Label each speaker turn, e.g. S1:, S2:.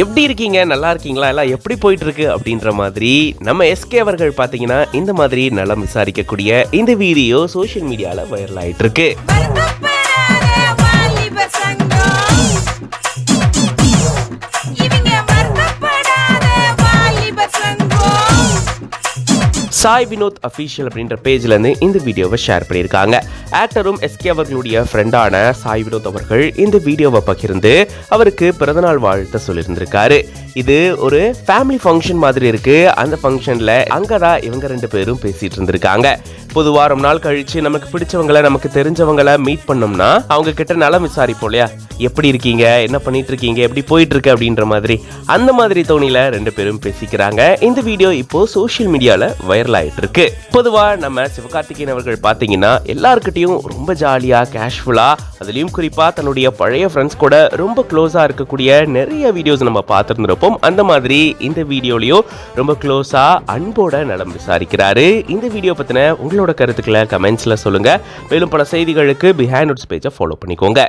S1: எப்படி இருக்கீங்க, நல்லா இருக்கீங்களா, எல்லாம் எப்படி போயிட்டு இருக்கு அப்படின்ற மாதிரி நம்ம எஸ்கே அவர்கள் பாத்தீங்கன்னா இந்த மாதிரி நலம் விசாரிக்கக்கூடிய இந்த வீடியோ சோஷியல் மீடியால வைரல் ஆயிட்டு இருக்கு. சாய் வினோத் அஃபீஷியல் அப்படின்ற பேஜ்ல இருந்து இந்த வீடியோவை ஷேர் பண்ணியிருக்காங்க. ஆக்டரும் எஸ்கே அவர்களுடைய ஃப்ரெண்டான சாய் வினோத் அவர்கள் இந்த வீடியோவை பகிர்ந்து அவருக்கு பிறந்தநாள் வாழ்த்து சொல்லியிருந்திருக்காரு. இது ஒரு ஃபேமிலி ஃபங்க்ஷன் மாதிரி இருக்கு. அந்த ஃபங்க்ஷன்ல அங்கதான் இவங்க 2 பேரும் பேசிட்டு இருந்திருக்காங்க. பொதுவா ரொம்ப நாள் கழிச்சு நமக்கு பிடிச்சவங்களை, நமக்கு தெரிஞ்சவங்களை மீட் பண்ணோம்னா அவங்க கிட்ட நலம் விசாரிப்போம் இல்லையா, எப்படி இருக்கீங்க, என்ன பண்ணிட்டு இருக்கீங்க, எப்படி போயிட்டு இருக்கு அப்படின்ற மாதிரி. அந்த மாதிரி தோணியில 2 பேரும் பேசிக்கிறாங்க. இந்த வீடியோ இப்போ சோஷியல் மீடியால வைரல் ஆயிட்டு இருக்கு. பொதுவா நம்ம சிவகார்த்திகேயன் அவர்கள் பாத்தீங்கன்னா எல்லார்கிட்டையும் ரொம்ப ஜாலியா கேஷுவலா, அதுலயும் குறிப்பா தன்னுடைய பழைய ஃப்ரெண்ட்ஸ் கூட ரொம்ப க்ளோஸா இருக்கக்கூடிய நிறைய வீடியோஸ் நம்ம பார்த்திருந்திருப்போம். அந்த மாதிரி இந்த வீடியோலயும் ரொம்ப க்ளோஸா அன்போட நலம் விசாரிக்கிறாரு. இந்த வீடியோ பத்தின உங்களோட கருத்துக்களை கமெண்ட்ஸ்ல சொல்லுங்க. மேலும் பல செய்திகளுக்கு பிஹைண்ட் நோட்ஸ் பேஜை ஃபாலோ பண்ணிக்கோங்க.